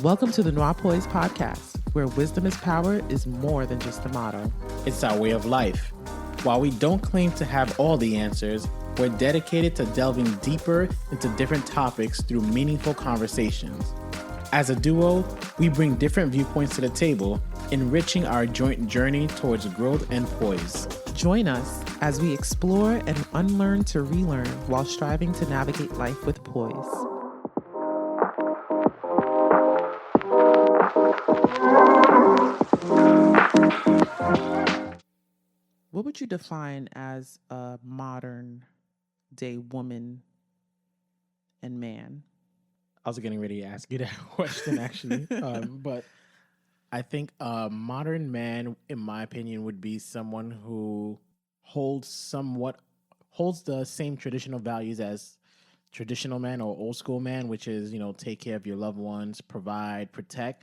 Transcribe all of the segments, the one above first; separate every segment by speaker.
Speaker 1: Welcome to the Noir Poise podcast, where wisdom is power is more than just a motto.
Speaker 2: It's our way of life. While we don't claim to have all the answers, we're dedicated to delving deeper into different topics through meaningful conversations. As a duo, we bring different viewpoints to the table, enriching our joint journey towards growth and poise.
Speaker 1: Join us as we explore and unlearn to relearn while striving to navigate life with poise. What would you define as a modern day woman and man?
Speaker 2: I was getting ready to ask you that question, actually. But I think a modern man, in my opinion, would be someone who holds the same traditional values as traditional man or old school man, which is, take care of your loved ones, provide, protect,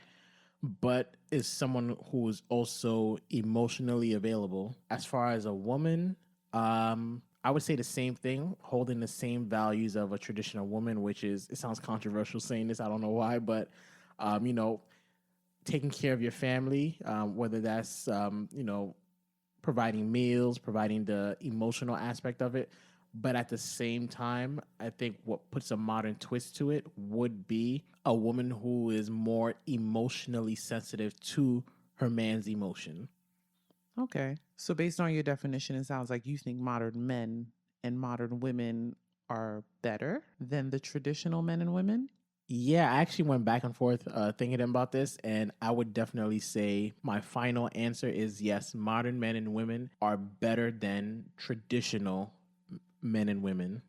Speaker 2: but is someone who is also emotionally available. As far as a woman, I would say the same thing, holding the same values of a traditional woman, which is, it sounds controversial saying this, I don't know why, but, taking care of your family, whether that's, providing meals, providing the emotional aspect of it. But at the same time, I think what puts a modern twist to it would be a woman who is more emotionally sensitive to her man's emotion.
Speaker 1: Okay. So based on your definition, it sounds like you think modern men and modern women are better than the traditional men and women?
Speaker 2: Yeah, I actually went back and forth thinking about this, and I would definitely say my final answer is yes, modern men and women are better than traditional men and women.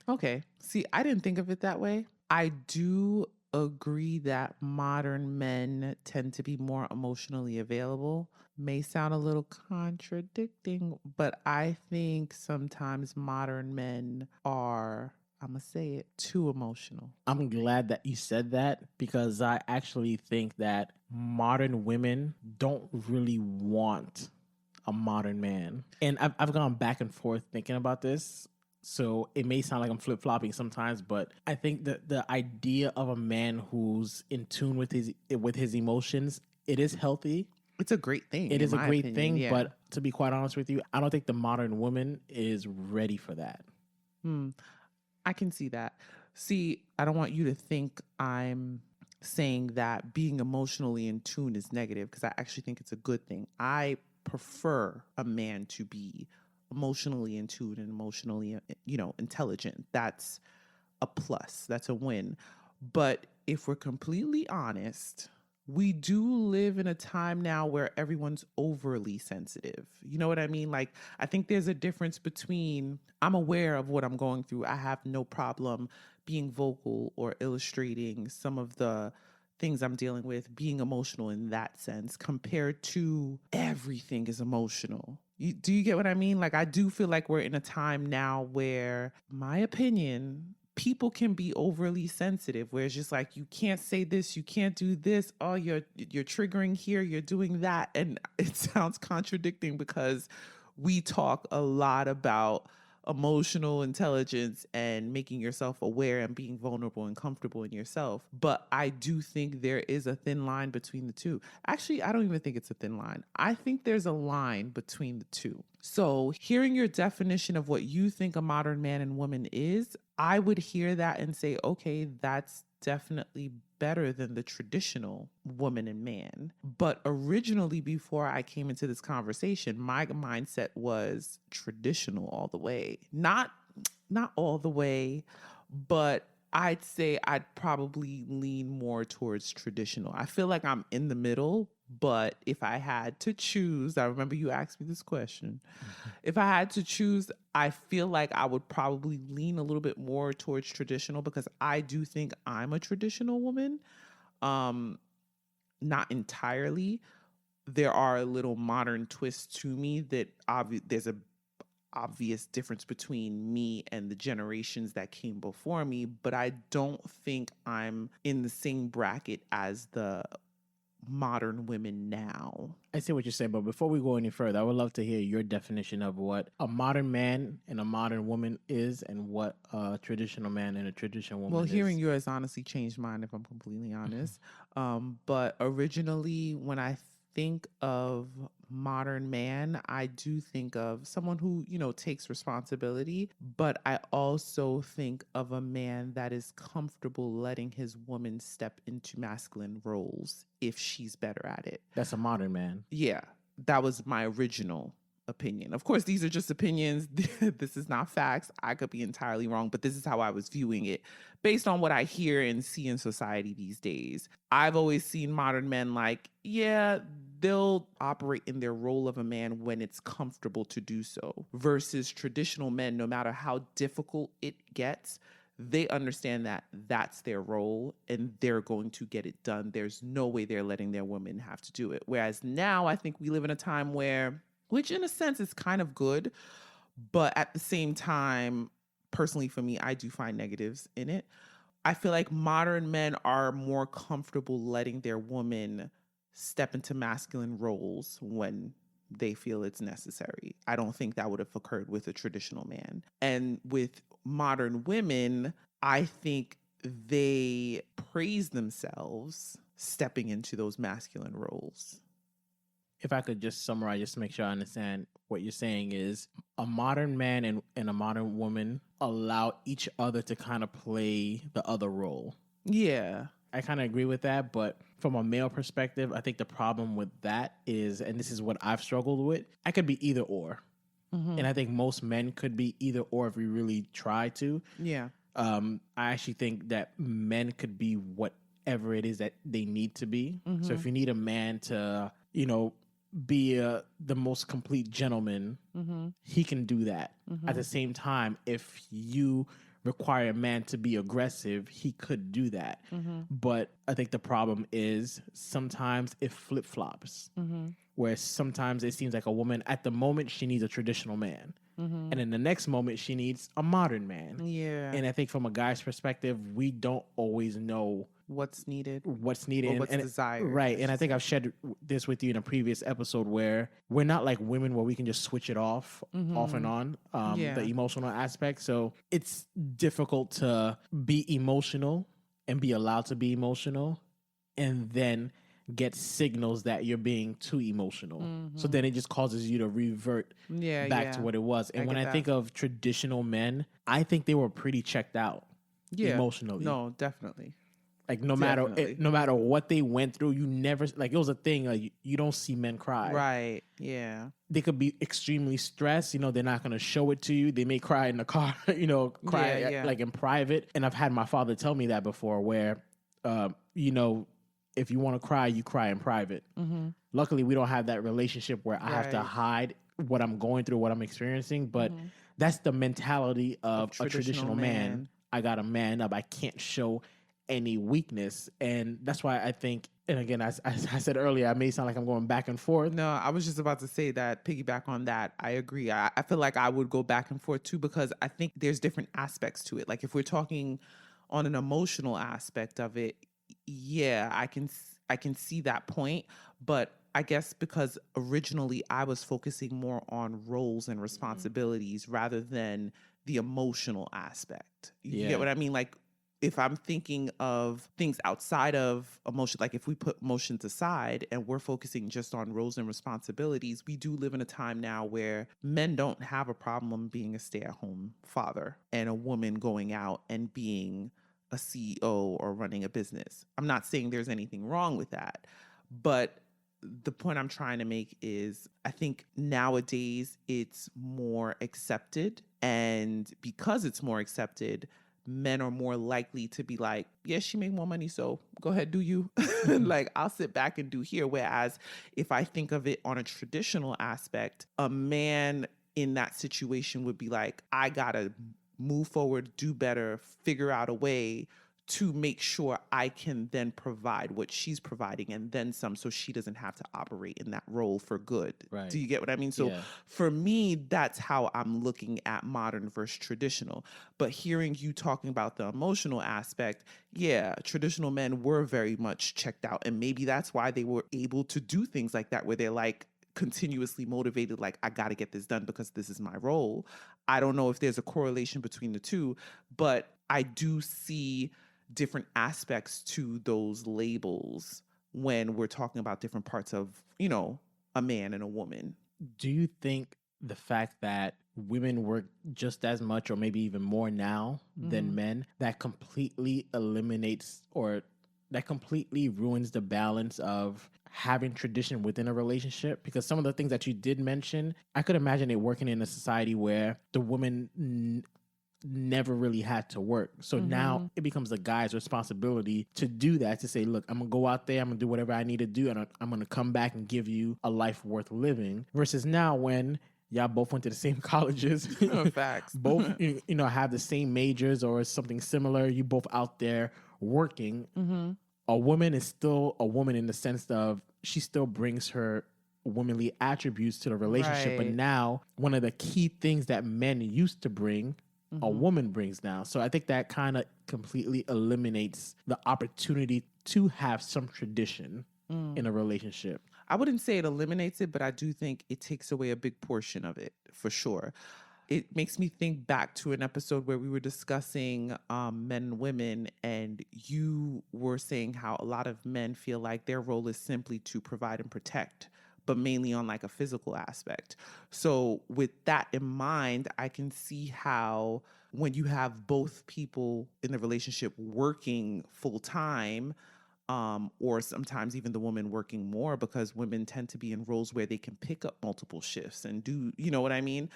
Speaker 1: Okay. See, I didn't think of it that way. I do agree that modern men tend to be more emotionally available. May sound a little contradicting, but I think sometimes modern men are, I'm going to say it, too emotional.
Speaker 2: I'm glad that you said that because I actually think that modern women don't really want a modern man. And I've gone back and forth thinking about this. So it may sound like I'm flip-flopping sometimes, but I think that the idea of a man who's in tune with his emotions, it is healthy.
Speaker 1: It's a great thing.
Speaker 2: It is a great
Speaker 1: opinion,
Speaker 2: thing,
Speaker 1: yeah.
Speaker 2: but to be quite honest with you, I don't think the modern woman is ready for that.
Speaker 1: I can see that. See, I don't want you to think I'm saying that being emotionally in tune is negative, because I actually think it's a good thing. I prefer a man to be emotionally in tune and emotionally, intelligent. That's a plus. That's a win. But if we're completely honest, we do live in a time now where everyone's overly sensitive. You know what I mean? Like, I think there's a difference between I'm aware of what I'm going through. I have no problem being vocal or illustrating some of the things I'm dealing with, being emotional in that sense, compared to everything is emotional. Do you get what I mean? Like, I do feel like we're in a time now where, my opinion, people can be overly sensitive, where it's just like, you can't say this, you can't do this. Oh, you're triggering here, you're doing that. And it sounds contradicting because we talk a lot about emotional intelligence and making yourself aware and being vulnerable and comfortable in yourself. But I do think there is a thin line between the two. Actually, I don't even think it's a thin line. I think there's a line between the two. So hearing your definition of what you think a modern man and woman is, I would hear that and say, okay, that's definitely better than the traditional woman and man. But originally, before I came into this conversation, my mindset was traditional all the way. Not all the way, but I'd say I'd probably lean more towards traditional. I feel like I'm in the middle, but if I had to choose, I remember you asked me this question. If I had to choose, I feel like I would probably lean a little bit more towards traditional, because I do think I'm a traditional woman. Not entirely. There are a little modern twists to me that there's a obvious difference between me and the generations that came before me, but I don't think I'm in the same bracket as the modern women now.
Speaker 2: I see what you're saying, but before we go any further, I would love to hear your definition of what a modern man and a modern woman is, and what a traditional man and a traditional woman
Speaker 1: Well,
Speaker 2: is.
Speaker 1: hearing yours honestly changed mine, if I'm completely honest. But originally, when I think of modern man, I do think of someone who, takes responsibility. But I also think of a man that is comfortable letting his woman step into masculine roles if she's better at it.
Speaker 2: That's a modern man.
Speaker 1: Yeah, that was my original opinion. Of course, these are just opinions. This is not facts. I could be entirely wrong, but this is how I was viewing it based on what I hear and see in society these days. I've always seen modern men like, yeah, they'll operate in their role of a man when it's comfortable to do so, versus traditional men, no matter how difficult it gets, they understand that that's their role and they're going to get it done. There's no way they're letting their women have to do it. Whereas now I think we live in a time where, which in a sense is kind of good, but at the same time, personally for me, I do find negatives in it. I feel like modern men are more comfortable letting their woman step into masculine roles when they feel it's necessary. I don't think that would have occurred with a traditional man. And with modern women, I think they praise themselves stepping into those masculine roles.
Speaker 2: If I could just summarize, just to make sure I understand what you're saying, is a modern man and a modern woman allow each other to kind of play the other role.
Speaker 1: Yeah.
Speaker 2: I kind of agree with that, but from a male perspective, I think the problem with that is, and this is what I've struggled with, I could be either or. Mm-hmm. And I think most men could be either or if we really try to.
Speaker 1: Yeah.
Speaker 2: I actually think that men could be whatever it is that they need to be. Mm-hmm. So if you need a man to, be the most complete gentleman, mm-hmm. he can do that. Mm-hmm. At the same time, if you require a man to be aggressive, he could do that. Mm-hmm. But I think the problem is sometimes it flip-flops, mm-hmm. where sometimes it seems like a woman, at the moment, she needs a traditional man. Mm-hmm. And in the next moment, she needs a modern man.
Speaker 1: Yeah.
Speaker 2: And I think from a guy's perspective, we don't always know
Speaker 1: what's needed
Speaker 2: or what's
Speaker 1: desired.
Speaker 2: Right. And I think I've shared this with you in a previous episode where we're not like women where we can just switch it off and on, the emotional aspect. So it's difficult to be emotional and be allowed to be emotional and then get signals that you're being too emotional. Mm-hmm. So then it just causes you to revert back to what it was. And when I think of traditional men, I think they were pretty checked out emotionally.
Speaker 1: No, definitely.
Speaker 2: Like no matter what they went through, you never, like it was a thing, like you don't see men cry.
Speaker 1: Right. Yeah.
Speaker 2: They could be extremely stressed, they're not going to show it to you. They may cry in the car, cry like in private. And I've had my father tell me that before where, if you want to cry, you cry in private. Mm-hmm. Luckily, we don't have that relationship where I have to hide what I'm going through, what I'm experiencing. But that's the mentality of a traditional man. I got to man up. I can't show any weakness. And that's why I think, and again, as I said earlier, I may sound like I'm going back and forth.
Speaker 1: No, I was just about to say that, piggyback on that. I agree. I feel like I would go back and forth too, because I think there's different aspects to it. Like if we're talking on an emotional aspect of it, yeah, I can see that point. But I guess because originally I was focusing more on roles and responsibilities rather than the emotional aspect. You get what I mean? Like, if I'm thinking of things outside of emotion, like if we put emotions aside and we're focusing just on roles and responsibilities, we do live in a time now where men don't have a problem being a stay-at-home father and a woman going out and being a CEO or running a business. I'm not saying there's anything wrong with that, but the point I'm trying to make is I think nowadays it's more accepted, and because it's more accepted, men are more likely to be like, yeah, she make more money, so go ahead, do you. Like, I'll sit back and do here. Whereas if I think of it on a traditional aspect, a man in that situation would be like, I gotta move forward, do better, figure out a way to make sure I can then provide what she's providing and then some, so she doesn't have to operate in that role for good.
Speaker 2: Right.
Speaker 1: Do you get what I mean? So
Speaker 2: Yeah.
Speaker 1: for me, that's how I'm looking at modern versus traditional. But hearing you talking about the emotional aspect, yeah, traditional men were very much checked out. And maybe that's why they were able to do things like that, where they're like continuously motivated, like, I got to get this done because this is my role. I don't know if there's a correlation between the two, but I do see different aspects to those labels when we're talking about different parts of, a man and a woman.
Speaker 2: Do you think the fact that women work just as much or maybe even more now than men, that completely eliminates or that completely ruins the balance of having tradition within a relationship? Because some of the things that you did mention, I could imagine it working in a society where the woman never really had to work. So now it becomes the guy's responsibility to do that, to say, look, I'm going to go out there, I'm going to do whatever I need to do, and I'm going to come back and give you a life worth living. Versus now when y'all both went to the same colleges,
Speaker 1: Facts.
Speaker 2: both have the same majors or something similar, you both out there working. A woman is still a woman in the sense of she still brings her womanly attributes to the relationship. But
Speaker 1: Right.
Speaker 2: now one of the key things that men used to bring, a woman brings now. So I think that kind of completely eliminates the opportunity to have some tradition in a relationship.
Speaker 1: I wouldn't say it eliminates it, but I do think it takes away a big portion of it, for sure. It makes me think back to an episode where we were discussing men and women, and you were saying how a lot of men feel like their role is simply to provide and protect, but mainly on like a physical aspect. So with that in mind, I can see how when you have both people in the relationship working full time, or sometimes even the woman working more, because women tend to be in roles where they can pick up multiple shifts and do, you know what I mean?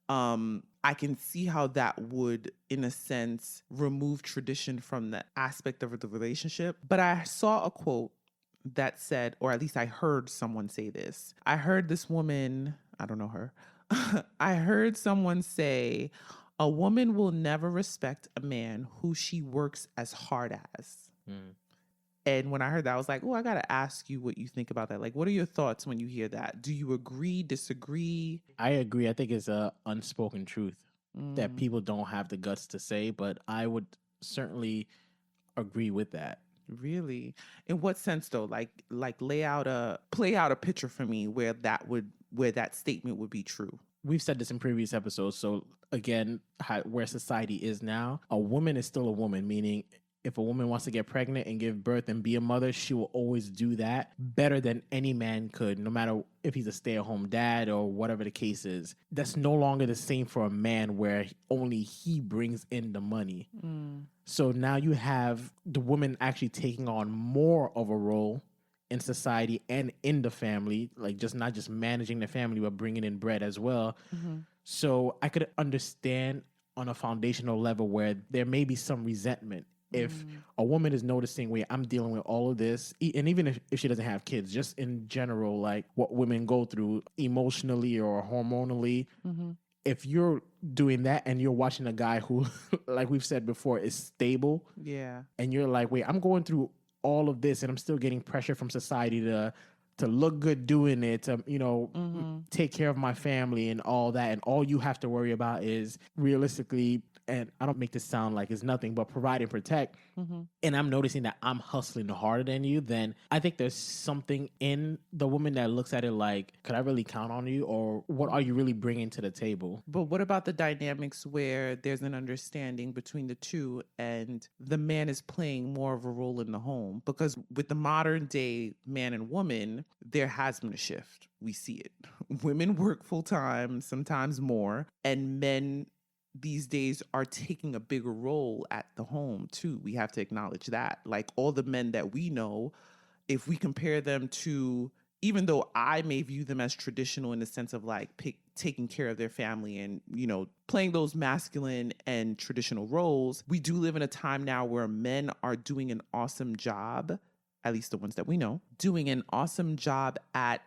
Speaker 1: I can see how that would, in a sense, remove tradition from the aspect of the relationship. But I saw a quote that said, or at least I heard someone say this. I heard this woman, I don't know her. I heard someone say, a woman will never respect a man who she works as hard as. And when I heard that, I was like, oh, I got to ask you what you think about that. Like, what are your thoughts when you hear that? Do you agree, disagree?
Speaker 2: I agree. I think it's a unspoken truth that people don't have the guts to say, but I would certainly agree with that.
Speaker 1: Really? In what sense though? Like play out a picture for me where that statement would be true.
Speaker 2: We've said this in previous episodes. So again, where society is now, a woman is still a woman, meaning if a woman wants to get pregnant and give birth and be a mother, she will always do that better than any man could, no matter if he's a stay-at-home dad or whatever the case is. That's no longer the same for a man where only he brings in the money. So now you have the woman actually taking on more of a role in society and in the family, like just not just managing the family, but bringing in bread as well. So I could understand on a foundational level where there may be some resentment. If a woman is noticing, wait, I'm dealing with all of this, and even if she doesn't have kids, just in general, like what women go through emotionally or hormonally, if you're doing that and you're watching a guy who, like we've said before, is stable, and you're like, wait, I'm going through all of this and I'm still getting pressure from society to look good doing it, to, take care of my family and all that. And all you have to worry about is realistically, and I don't make this sound like it's nothing, but provide and protect. And I'm noticing that I'm hustling harder than you, then I think there's something in the woman that looks at it like, could I really count on you? Or what are you really bringing to the table?
Speaker 1: But what about the dynamics where there's an understanding between the two and the man is playing more of a role in the home? Because with the modern day man and woman, there has been a shift. We see it. Women work full time, sometimes more, and men these days are taking a bigger role at the home too. We have to acknowledge that. Like all the men that we know, if we compare them to, even though I may view them as traditional in the sense of like taking care of their family and, playing those masculine and traditional roles, we do live in a time now where men are doing an awesome job, at least the ones that we know, doing an awesome job at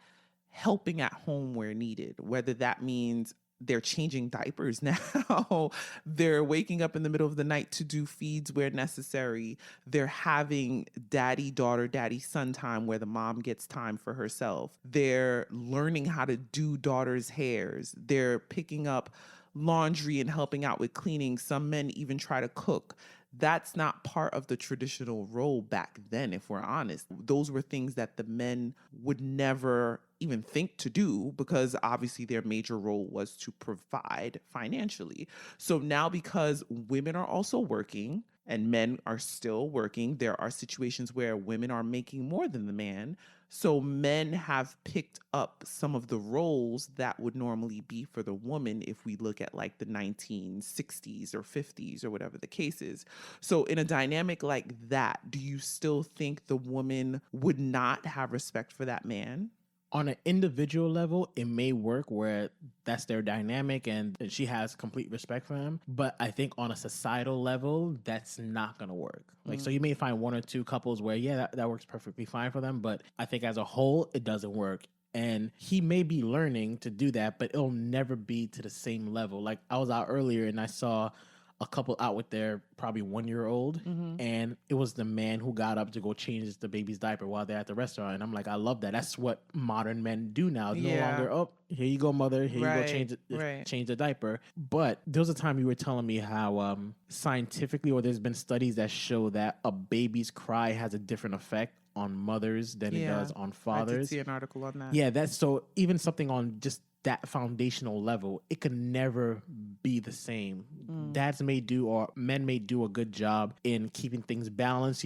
Speaker 1: helping at home where needed, whether that means they're changing diapers now. They're waking up in the middle of the night to do feeds where necessary. They're having daddy daughter, daddy son time where the mom gets time for herself. They're learning how to do daughters' hairs. They're picking up laundry and helping out with cleaning. Some men even try to cook. That's not part of the traditional role back then, if we're honest. Those were things that the men would never even think to do because obviously their major role was to provide financially. So now, because women are also working and men are still working, there are situations where women are making more than the man. So men have picked up some of the roles that would normally be for the woman if we look at like the 1960s or 50s or whatever the case is. So in a dynamic like that, do you still think the woman would not have respect for that man?
Speaker 2: On an individual level, it may work where that's their dynamic and she has complete respect for him. But I think on a societal level, that's not going to work. Like, so you may find one or two couples where, yeah, that works perfectly fine for them. But I think as a whole, it doesn't work. And he may be learning to do that, but it'll never be to the same level. Like, I was out earlier and I saw a couple out with their probably 1-year-old, and it was the man who got up to go change the baby's diaper while they're at the restaurant. And I'm like, I love that. That's what modern men do now. No longer, oh, here you go, mother. Here you go, change the diaper. But there was a time you were telling me how scientifically, or there's been studies that show that a baby's cry has a different effect on mothers than it does on fathers.
Speaker 1: I did see an article on that.
Speaker 2: Yeah, that's so even something on just that foundational level, it can never be the same. Dads may do, or men may do a good job in keeping things balanced,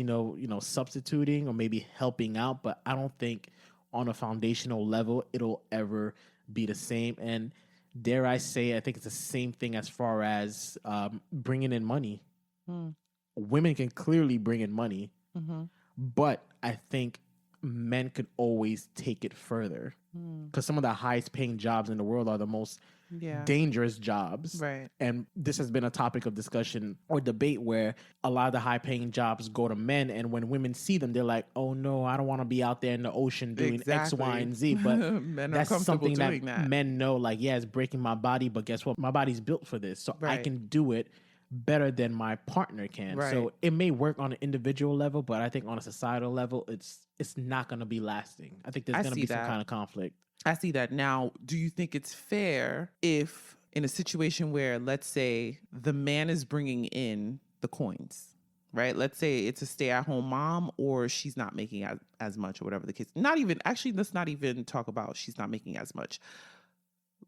Speaker 2: substituting or maybe helping out, but I don't think on a foundational level it'll ever be the same. And dare I say, I think it's the same thing as far as bringing in money. Women can clearly bring in money, but I think men could always take it further because some of the highest paying jobs in the world are the most dangerous jobs.
Speaker 1: Right.
Speaker 2: And this has been a topic of discussion or debate where a lot of the high paying jobs go to men. And when women see them, they're like, oh no, I don't want to be out there in the ocean doing X, Y, and Z. But
Speaker 1: men
Speaker 2: that's something that
Speaker 1: that
Speaker 2: men know, like, yeah, it's breaking my body, but guess what? My body's built for this. So I can do it better than my partner can.
Speaker 1: Right.
Speaker 2: So it may work on an individual level, but I think on a societal level, it's not going to be lasting. I think there's going to be some kind of conflict.
Speaker 1: I see that. Now, do you think it's fair if in a situation where, let's say, the man is bringing in the coins, right? Let's say it's a stay-at-home mom or she's not making as much or whatever the case. Let's not even talk about she's not making as much.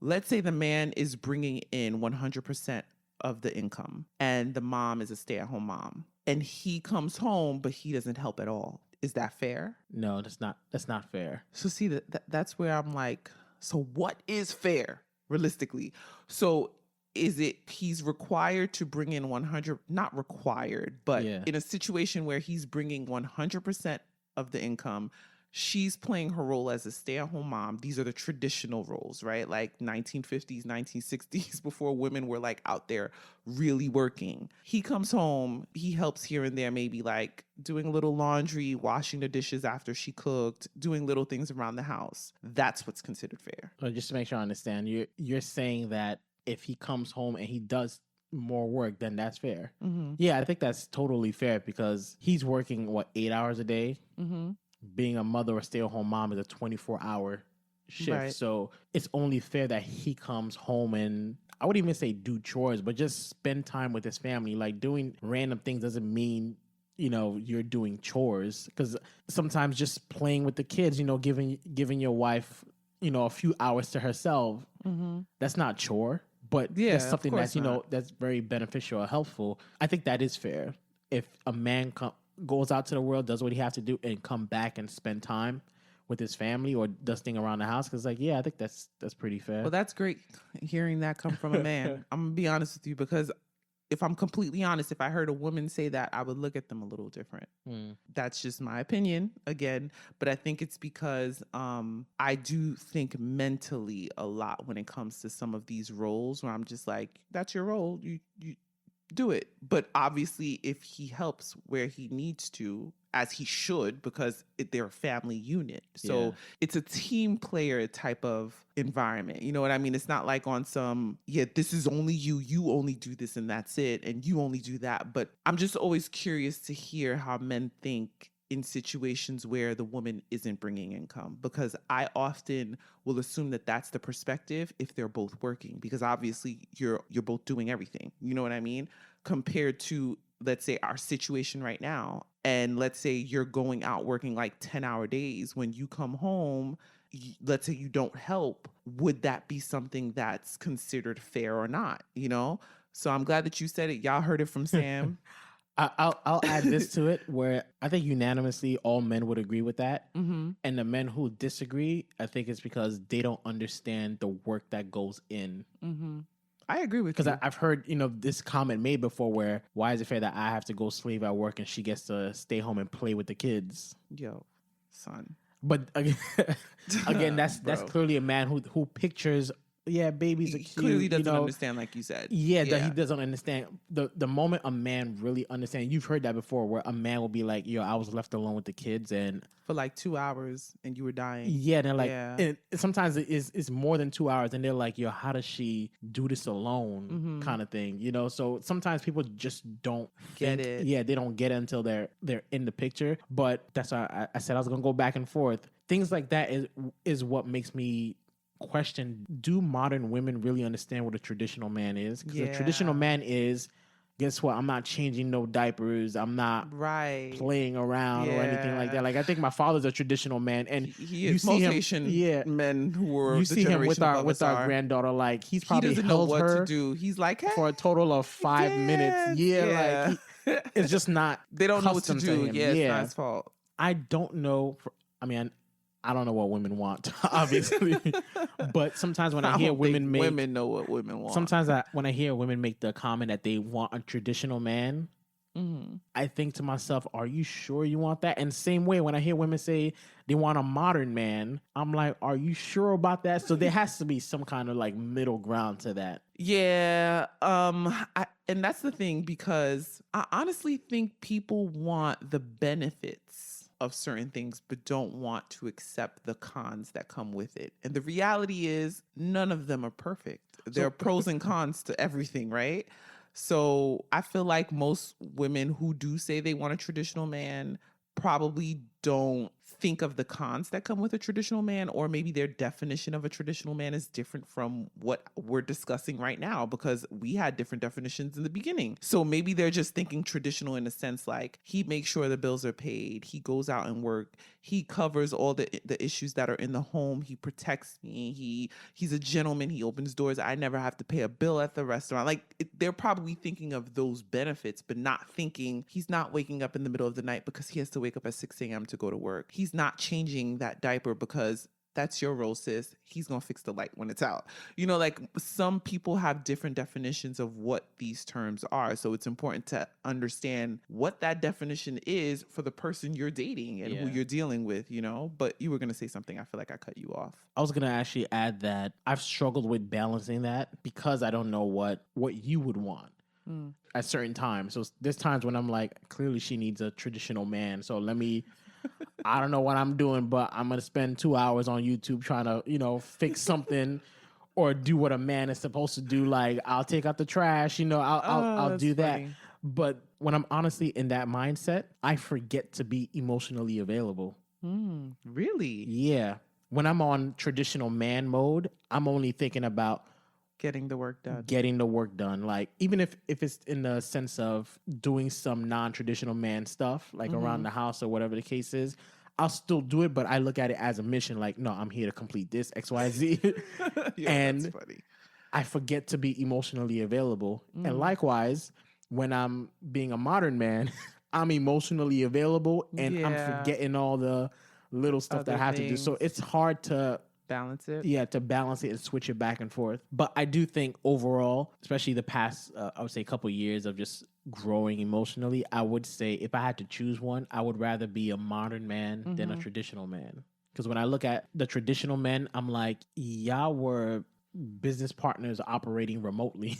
Speaker 1: Let's say the man is bringing in 100% of the income and the mom is a stay-at-home mom and he comes home but he doesn't help at all. Is that fair?
Speaker 2: No, that's not fair.
Speaker 1: So see, that's where I'm like, so what is fair realistically? So is it he's required to bring in 100, not required, but in a situation where he's bringing 100% of the income, she's playing her role as a stay-at-home mom. These are the traditional roles, right? Like 1950s, 1960s, before women were like out there really working. He comes home, he helps here and there, maybe like doing a little laundry, washing the dishes after she cooked, doing little things around the house. That's what's considered fair.
Speaker 2: Well, just to make sure I understand, you're saying that if he comes home and he does more work, then that's fair. Yeah, I think that's totally fair because he's working, 8 hours a day? Being a mother or stay-at-home mom is a 24-hour shift. Right. So it's only fair that he comes home and I wouldn't even say do chores, but just spend time with his family. Like doing random things doesn't mean, you're doing chores. Because sometimes just playing with the kids, giving your wife, a few hours to herself, that's not chore. But that's something that's, that's very beneficial or helpful. I think that is fair. If a man goes out to the world, does what he has to do, and come back and spend time with his family or does things around the house. Because, I think that's pretty fair.
Speaker 1: Well, that's great hearing that come from a man. I'm going to be honest with you because if I'm completely honest, if I heard a woman say that, I would look at them a little different. That's just my opinion, again. But I think it's because I do think mentally a lot when it comes to some of these roles where I'm just like, that's your role. do it. But obviously, if he helps where he needs to, as he should, because they're a family unit. So it's a team player type of environment. You know what I mean? It's not like on some, this is only you. You only do this and that's it. And you only do that. But I'm just always curious to hear how men think in situations where the woman isn't bringing income, because I often will assume that that's the perspective if they're both working, because obviously you're both doing everything. You know what I mean? Compared to, let's say, our situation right now, and let's say you're going out working like 10-hour days. When you come home, let's say you don't help, would that be something that's considered fair or not? You know? So I'm glad that you said it. Y'all heard it from Sam.
Speaker 2: I'll add this to it, where I think unanimously all men would agree with that.
Speaker 1: Mm-hmm.
Speaker 2: And the men who disagree, I think it's because they don't understand the work that goes in.
Speaker 1: Mm-hmm. I agree with you.
Speaker 2: Because I've heard, this comment made before where, why is it fair that I have to go slave at work and she gets to stay home and play with the kids?
Speaker 1: Yo, son.
Speaker 2: But again, that's clearly a man who pictures, babies are cute.
Speaker 1: He clearly doesn't understand, like you said.
Speaker 2: That he doesn't understand. The moment a man really understands, you've heard that before, where a man will be like, yo, I was left alone with the kids and
Speaker 1: for like 2 hours and you were dying.
Speaker 2: Yeah, they're like, and sometimes it's more than 2 hours, and they're like, yo, how does she do this alone, kind of thing, So sometimes people just don't
Speaker 1: get it.
Speaker 2: Yeah, they don't get it until they're in the picture. But that's why I said I was gonna go back and forth. Things like that is what makes me question: do modern women really understand what a traditional man is? Because a traditional man is, guess what? I'm not changing no diapers. I'm not playing around or anything like that. Like, I think my father's a traditional man, and
Speaker 1: he is. Most Haitian men who were
Speaker 2: you see him with our granddaughter. Like, he's probably
Speaker 1: he doesn't know what to do. He's like, hey,
Speaker 2: for a total of 5 minutes. Like, it's just not.
Speaker 1: They don't know what to do.
Speaker 2: It's
Speaker 1: not his fault.
Speaker 2: I don't know. I don't know what women want, obviously. But sometimes when I hear women
Speaker 1: know what women want.
Speaker 2: Sometimes when I hear women make the comment that they want a traditional man, I think to myself, are you sure you want that? And same way, when I hear women say they want a modern man, I'm like, are you sure about that? So there has to be some kind of like middle ground to that.
Speaker 1: Yeah. And that's the thing, because I honestly think people want the benefits of certain things, but don't want to accept the cons that come with it. And the reality is, none of them are perfect. There are pros and cons to everything, right? So I feel like most women who do say they want a traditional man probably don't think of the cons that come with a traditional man, or maybe their definition of a traditional man is different from what we're discussing right now, because we had different definitions in the beginning. So maybe they're just thinking traditional in a sense like, he makes sure the bills are paid, he goes out and work, he covers all the issues that are in the home, he protects me, he's a gentleman, he opens doors, I never have to pay a bill at the restaurant. Like, they're probably thinking of those benefits, but not thinking he's not waking up in the middle of the night because he has to wake up at 6 a.m. to go to work. He's not changing that diaper because that's your role, sis. He's going to fix the light when it's out. Like, some people have different definitions of what these terms are. So it's important to understand what that definition is for the person you're dating and who you're dealing with, But you were going to say something. I feel like I cut you off.
Speaker 2: I was going to actually add that I've struggled with balancing that because I don't know what you would want. At certain times. So there's times when I'm like, clearly she needs a traditional man. So I don't know what I'm doing, but I'm going to spend 2 hours on YouTube trying to, fix something or do what a man is supposed to do. Like, I'll take out the trash, I'll do that.
Speaker 1: Funny.
Speaker 2: But when I'm honestly in that mindset, I forget to be emotionally available.
Speaker 1: Really?
Speaker 2: Yeah. When I'm on traditional man mode, I'm only thinking about
Speaker 1: getting the work done.
Speaker 2: Like, even if it's in the sense of doing some non-traditional man stuff, like around the house or whatever the case is, I'll still do it, but I look at it as a mission. Like, no, I'm here to complete this X, Y, Z. And
Speaker 1: that's funny.
Speaker 2: I forget to be emotionally available. And likewise, when I'm being a modern man, I'm emotionally available and I'm forgetting all the little stuff that I have to do. So it's hard to
Speaker 1: balance it.
Speaker 2: Yeah, to balance it and switch it back and forth. But I do think overall, especially the past, I would say couple years of just growing emotionally, I would say if I had to choose one, I would rather be a modern man than a traditional man. Because when I look at the traditional men, I'm like, y'all were business partners operating remotely.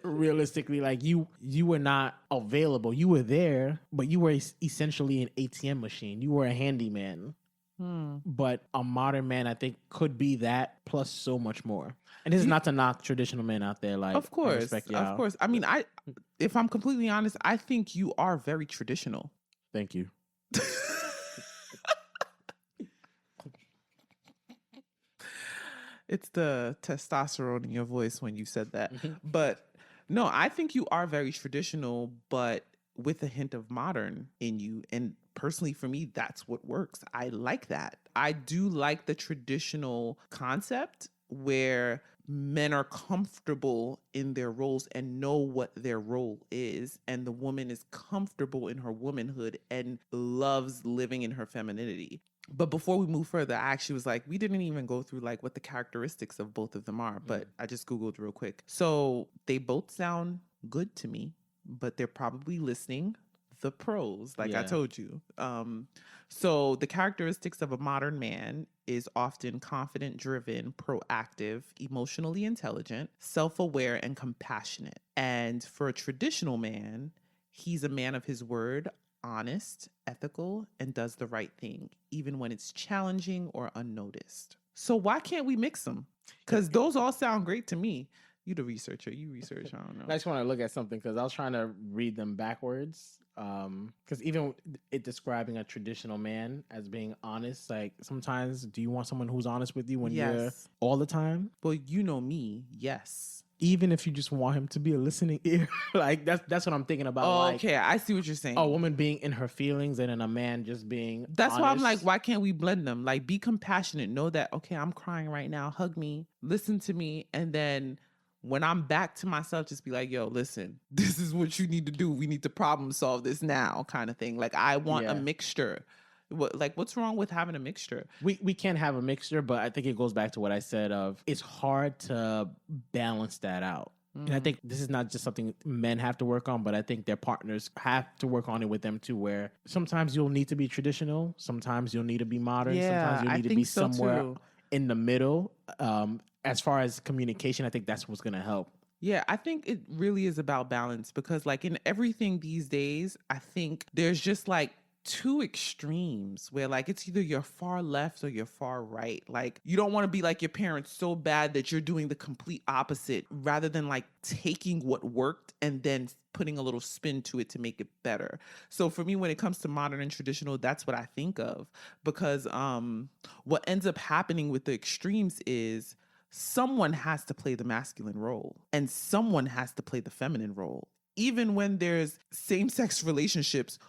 Speaker 2: Realistically, like you were not available. You were there, but you were essentially an ATM machine. You were a handyman. But a modern man, I think, could be that plus so much more. And this is not to knock traditional men out there. Like,
Speaker 1: Of course,
Speaker 2: I respect y'all.
Speaker 1: of course. I mean, if I'm completely honest, I think you are very traditional.
Speaker 2: Thank you.
Speaker 1: It's the testosterone in your voice when you said that. But no, I think you are very traditional, but with a hint of modern in you. And personally, for me, that's what works. I like that. I do like the traditional concept where men are comfortable in their roles and know what their role is. And the woman is comfortable in her womanhood and loves living in her femininity. But before we move further, I actually was like, we didn't even go through like what the characteristics of both of them are, but I just Googled real quick. So they both sound good to me, but they're probably listening the pros, like I told you. So the characteristics of a modern man is often confident, driven, proactive, emotionally intelligent, self-aware, and compassionate. And for a traditional man, he's a man of his word, honest, ethical, and does the right thing, even when it's challenging or unnoticed. So why can't we mix them? Because those all sound great to me. You the researcher. You research. I don't know.
Speaker 2: I just want to look at something because I was trying to read them backwards. Because even it describing a traditional man as being honest, like sometimes do you want someone who's honest with you when you're all the time?
Speaker 1: Well, you know me. Yes.
Speaker 2: Even if you just want him to be a listening ear, like that's what I'm thinking about.
Speaker 1: Oh,
Speaker 2: like,
Speaker 1: okay, I see what you're saying.
Speaker 2: A woman being in her feelings and then a man just being
Speaker 1: That's
Speaker 2: honest.
Speaker 1: why I'm like, why can't we blend them? Like, be compassionate. Know that, okay, I'm crying right now. Hug me. Listen to me. And then when I'm back to myself, just be like, yo, listen, this is what you need to do. We need to problem solve this now, kind of thing. Like, I want a mixture. What's wrong with having a mixture?
Speaker 2: We can have a mixture, but I think it goes back to what I said of it's hard to balance that out. And I think this is not just something men have to work on, but I think their partners have to work on it with them too, where sometimes you'll need to be traditional, sometimes you'll need to be modern, sometimes you'll need to be somewhere in the middle. As far as communication, I think that's what's going to help.
Speaker 1: Yeah, I think it really is about balance because like in everything these days, I think there's just like two extremes where like it's either you're far left or you're far right. Like you don't want to be like your parents so bad that you're doing the complete opposite rather than like taking what worked and then putting a little spin to it to make it better. So for me, when it comes to modern and traditional, that's what I think of because what ends up happening with the extremes is someone has to play the masculine role and someone has to play the feminine role. Even when there's same-sex relationships,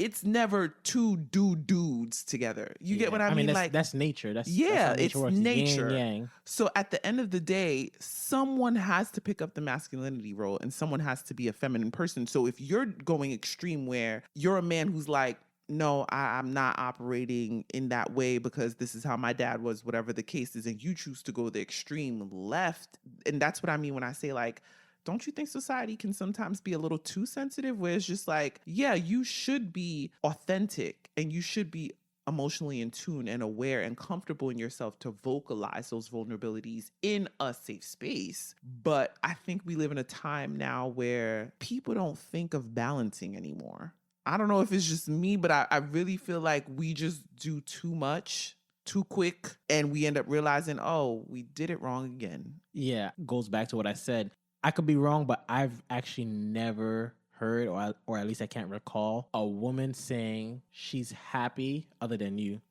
Speaker 1: it's never two dudes together. You get what I mean?
Speaker 2: That's nature. That's
Speaker 1: it's
Speaker 2: works.
Speaker 1: nature.
Speaker 2: Yin, yang.
Speaker 1: So at the end of the day, someone has to pick up the masculinity role and someone has to be a feminine person. So if you're going extreme where you're a man who's like, no, I'm not operating in that way because this is how my dad was, whatever the case is, and you choose to go the extreme left. And that's what I mean when I say like, don't you think society can sometimes be a little too sensitive where it's just like, yeah, you should be authentic and you should be emotionally in tune and aware and comfortable in yourself to vocalize those vulnerabilities in a safe space. But I think we live in a time now where people don't think of balancing anymore. I don't know if it's just me, but I really feel like we just do too much too quick and we end up realizing, oh, we did it wrong again.
Speaker 2: Yeah, goes back to what I said. I could be wrong, but I've actually never heard, or at least I can't recall, a woman saying she's happy, other than you,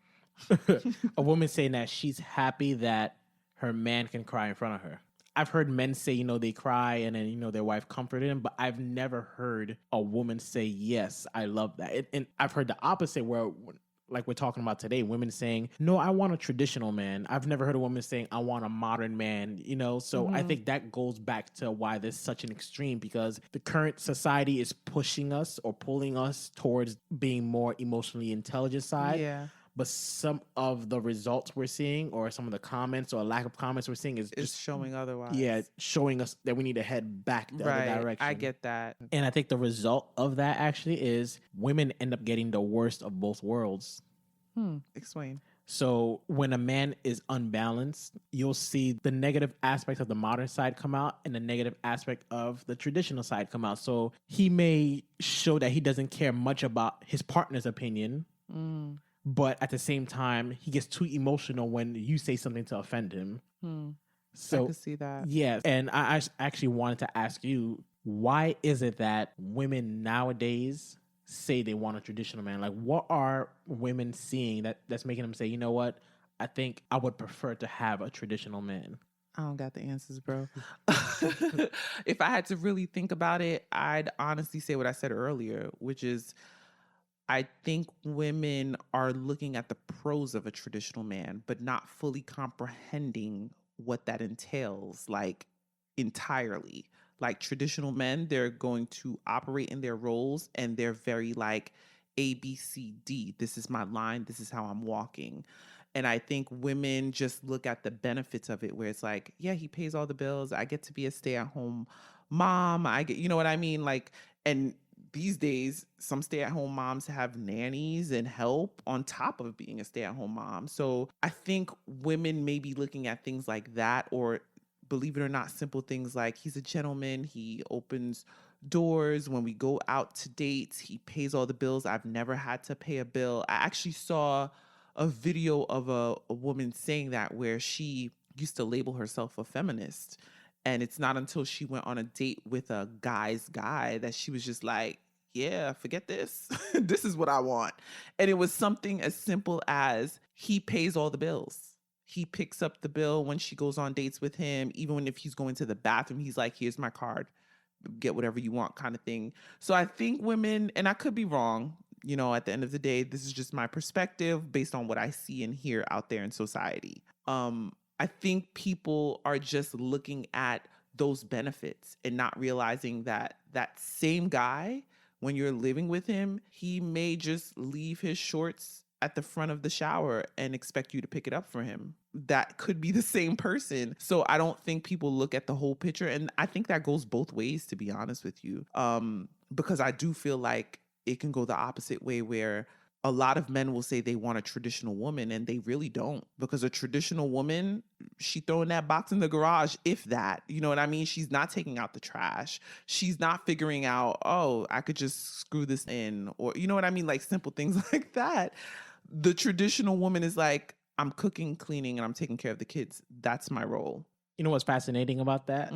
Speaker 2: a woman saying that she's happy that her man can cry in front of her. I've heard men say, they cry and then, their wife comforted them, but I've never heard a woman say, yes, I love that. And I've heard the opposite where, like we're talking about today, women saying, no, I want a traditional man. I've never heard a woman saying, I want a modern man, So I think that goes back to why there's such an extreme because the current society is pushing us or pulling us towards being more emotionally intelligent side.
Speaker 1: Yeah.
Speaker 2: But some of the results we're seeing or some of the comments or lack of comments we're seeing is
Speaker 1: just showing otherwise.
Speaker 2: Yeah, showing us that we need to head back the other direction.
Speaker 1: I get that.
Speaker 2: And I think the result of that actually is women end up getting the worst of both worlds.
Speaker 1: Explain.
Speaker 2: So when a man is unbalanced, you'll see the negative aspect of the modern side come out and the negative aspect of the traditional side come out. So he may show that he doesn't care much about his partner's opinion, but at the same time, he gets too emotional when you say something to offend him. So
Speaker 1: I can see that.
Speaker 2: Yeah. And I actually wanted to ask you, why is it that women nowadays say they want a traditional man? Like, what are women seeing that's making them say, you know what, I think I would prefer to have a traditional man?
Speaker 1: I don't got the answers, bro. If I had to really think about it, I'd honestly say what I said earlier, which is I think women are looking at the pros of a traditional man, but not fully comprehending what that entails, like entirely. Like traditional men, they're going to operate in their roles and they're very like A, B, C, D. This is my line. This is how I'm walking. And I think women just look at the benefits of it where it's like, yeah, he pays all the bills. I get to be a stay-at-home mom. I get, you know what I mean? Like, and these days, some stay-at-home moms have nannies and help on top of being a stay-at-home mom. So I think women may be looking at things like that, or believe it or not, simple things like he's a gentleman. He opens doors when we go out to dates. He pays all the bills. I've never had to pay a bill. I actually saw a video of a woman saying that where she used to label herself a feminist. And it's not until she went on a date with a guy's guy that she was just like, yeah, forget this. This is what I want. And it was something as simple as he pays all the bills. He picks up the bill when she goes on dates with him. Even when if he's going to the bathroom, he's like, here's my card. Get whatever you want kind of thing. So I think women, and I could be wrong, you know, at the end of the day, this is just my perspective based on what I see and hear out there in society. I think people are just looking at those benefits and not realizing that that same guy, when you're living with him, he may just leave his shorts at the front of the shower and expect you to pick it up for him. That could be the same person. So I don't think people look at the whole picture. And I think that goes both ways, to be honest with you. Because I do feel like it can go the opposite way where a lot of men will say they want a traditional woman and they really don't, because a traditional woman, she throwing that box in the garage, if that, you know what I mean? She's not taking out the trash. She's not figuring out, oh, I could just screw this in, or you know what I mean? Like simple things like that. The traditional woman is like, I'm cooking, cleaning, and I'm taking care of the kids. That's my role.
Speaker 2: You know what's fascinating about that?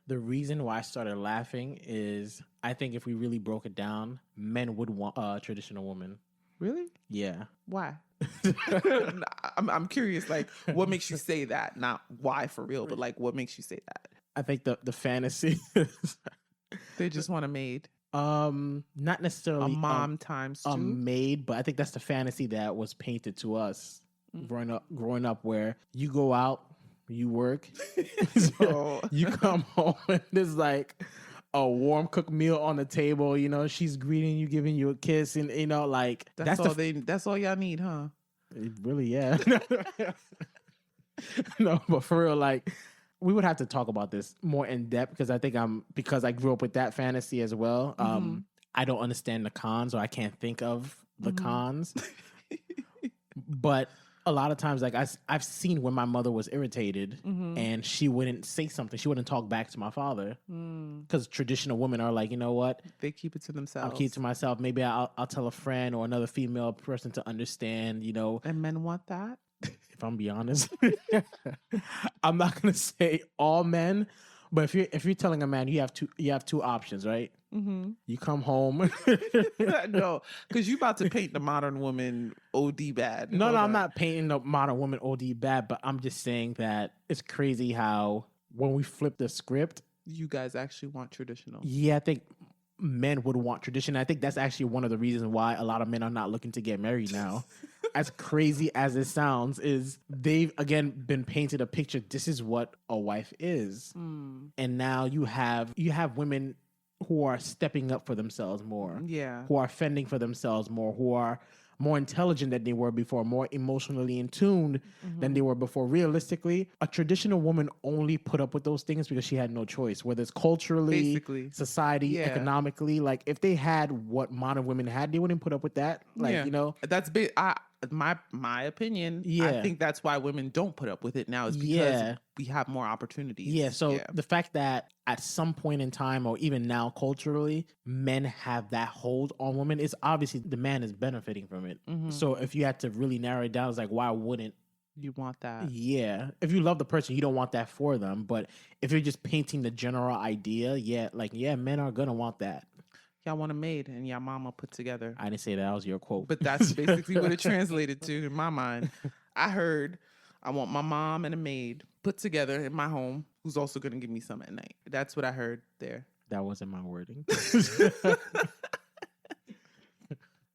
Speaker 2: The reason why I started laughing is I think if we really broke it down, men would want a traditional woman.
Speaker 1: Really?
Speaker 2: Yeah.
Speaker 1: Why? I'm curious, like, what makes you say that? Not why for real, but like, what makes you say that?
Speaker 2: I think the fantasy
Speaker 1: They just want a maid.
Speaker 2: Not necessarily
Speaker 1: a mom times two.
Speaker 2: A maid, but I think that's the fantasy that was painted to us growing up, where you go out, you work, so you come home and there's like a warm cooked meal on the table. You know, she's greeting you, giving you a kiss, and you know, like
Speaker 1: that's all y'all need, huh?
Speaker 2: Really, yeah. No, but for real, like we would have to talk about this more in depth because I think because I grew up with that fantasy as well. I don't understand the cons, or I can't think of the cons. But a lot of times, like I've seen when my mother was irritated and she wouldn't say something, she wouldn't talk back to my father because traditional women are like, you know what?
Speaker 1: They keep it to themselves.
Speaker 2: I'll keep it to myself. Maybe I'll tell a friend or another female person to understand, you know.
Speaker 1: And men want that?
Speaker 2: If I'm being honest, I'm not gonna say all men, but if you're telling a man you have two options, right? You come home.
Speaker 1: No, because you about to paint the modern woman OD bad.
Speaker 2: No, I'm not painting the modern woman OD bad, but I'm just saying that it's crazy how when we flip the script,
Speaker 1: you guys actually want traditional.
Speaker 2: Yeah, I think men would want tradition. I think that's actually one of the reasons why a lot of men are not looking to get married now. As crazy as it sounds, is they've again been painted a picture. This is what a wife is, and now you have women who are stepping up for themselves more, who are fending for themselves more, who are more intelligent than they were before, more emotionally in tune than they were before. Realistically, a traditional woman only put up with those things because she had no choice, whether it's culturally, basically, society, economically. Like if they had what modern women had, they wouldn't put up with that. Like, you know,
Speaker 1: that's big. my opinion, I
Speaker 2: Yeah.
Speaker 1: think that's why women don't put up with it now, is because
Speaker 2: Yeah.
Speaker 1: we have more opportunities.
Speaker 2: Yeah, so the fact that at some point in time, or even now culturally, men have that hold on women, is obviously the man is benefiting from it. So if you had to really narrow it down, it's like, why wouldn't
Speaker 1: you want that?
Speaker 2: Yeah. If you love the person, you don't want that for them. But if you're just painting the general idea, men are gonna want that.
Speaker 1: Y'all want a maid and y'all mama put together.
Speaker 2: I didn't say that was your quote.
Speaker 1: But that's basically what it translated to in my mind. I heard, I want my mom and a maid put together in my home who's also going to give me some at night. That's what I heard there.
Speaker 2: That wasn't my wording.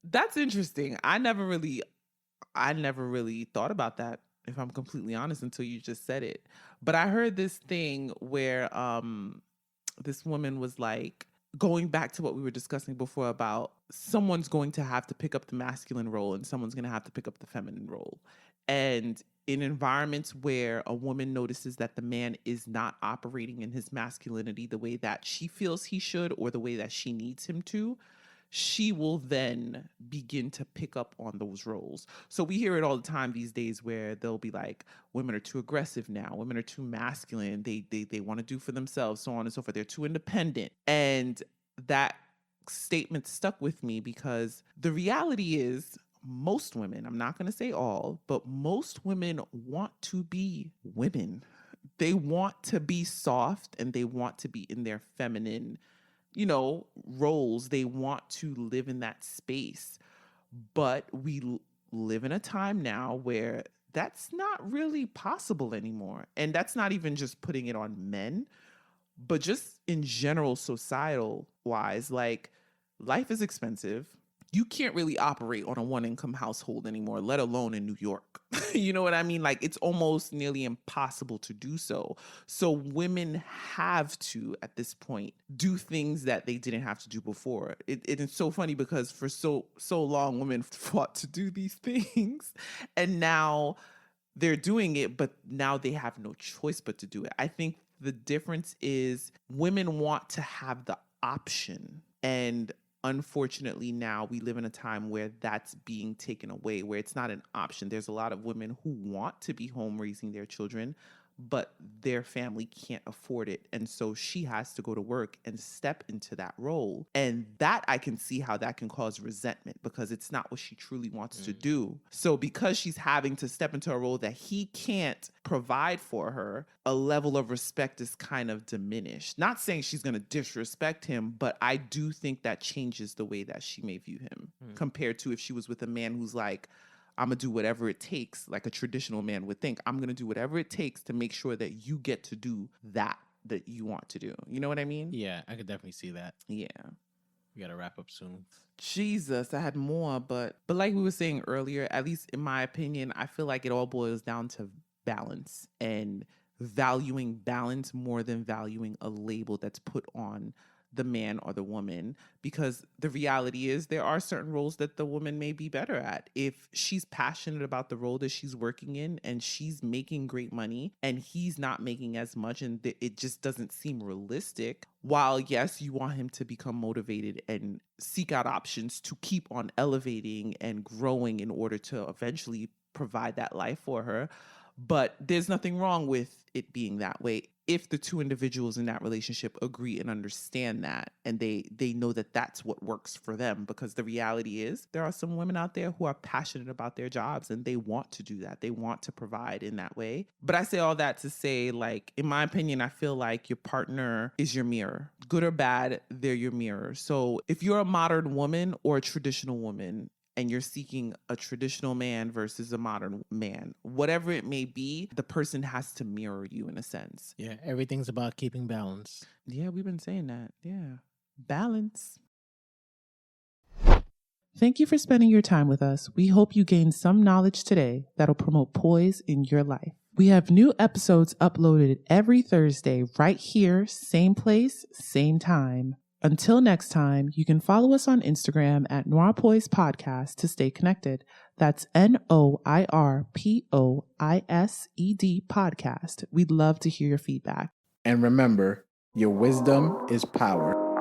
Speaker 1: That's interesting. I never really thought about that, if I'm completely honest, until you just said it. But I heard this thing where this woman was like, going back to what we were discussing before about someone's going to have to pick up the masculine role and someone's going to have to pick up the feminine role. And in environments where a woman notices that the man is not operating in his masculinity the way that she feels he should or the way that she needs him to, she will then begin to pick up on those roles. So we hear it all the time these days where they'll be like, women are too aggressive now. Women are too masculine. They want to do for themselves, so on and so forth. They're too independent. And that statement stuck with me because the reality is most women, I'm not going to say all, but most women want to be women. They want to be soft and they want to be in their feminine roles. They want to live in that space. But we live in a time now where that's not really possible anymore. And that's not even just putting it on men, but just in general, societal wise, like life is expensive. You can't really operate on a one-income household anymore, let alone in New York. You know what I mean? Like, it's almost nearly impossible to do so. So women have to, at this point, do things that they didn't have to do before. It is so funny because for so long, women fought to do these things. And now they're doing it, but now they have no choice but to do it. I think the difference is women want to have the option, and unfortunately, now we live in a time where that's being taken away, where it's not an option. There's a lot of women who want to be home raising their children, but their family can't afford it. And so she has to go to work and step into that role. And that I can see how that can cause resentment because it's not what she truly wants to do. So because she's having to step into a role that he can't provide for her, a level of respect is kind of diminished. Not saying she's going to disrespect him, but I do think that changes the way that she may view him compared to if she was with a man who's like, I'm going to do whatever it takes, like a traditional man would think. I'm going to do whatever it takes to make sure that you get to do that you want to do. You know what I mean?
Speaker 2: Yeah, I could definitely see that.
Speaker 1: Yeah.
Speaker 2: We got to wrap up soon.
Speaker 1: Jesus, I had more, but like we were saying earlier, at least in my opinion, I feel like it all boils down to balance and valuing balance more than valuing a label that's put on the man or the woman, because the reality is there are certain roles that the woman may be better at. If she's passionate about the role that she's working in and she's making great money and he's not making as much and it just doesn't seem realistic, while yes, you want him to become motivated and seek out options to keep on elevating and growing in order to eventually provide that life for her. But there's nothing wrong with it being that way if the two individuals in that relationship agree and understand that, and they know that that's what works for them. Because the reality is there are some women out there who are passionate about their jobs and they want to do that. They want to provide in that way. But I say all that to say, like, in my opinion, I feel like your partner is your mirror. Good or bad, they're your mirror. So if you're a modern woman or a traditional woman, and you're seeking a traditional man versus a modern man, whatever it may be, the person has to mirror you in a sense.
Speaker 2: Yeah, everything's about keeping balance.
Speaker 1: Yeah, we've been saying that. Yeah. Balance. Thank you for spending your time with us. We hope you gained some knowledge today that'll promote poise in your life. We have new episodes uploaded every Thursday right here, same place, same time. Until next time, you can follow us on Instagram at Noirpoise Podcast to stay connected. That's NOIRPOISED Podcast. We'd love to hear your feedback.
Speaker 2: And remember, your wisdom is power.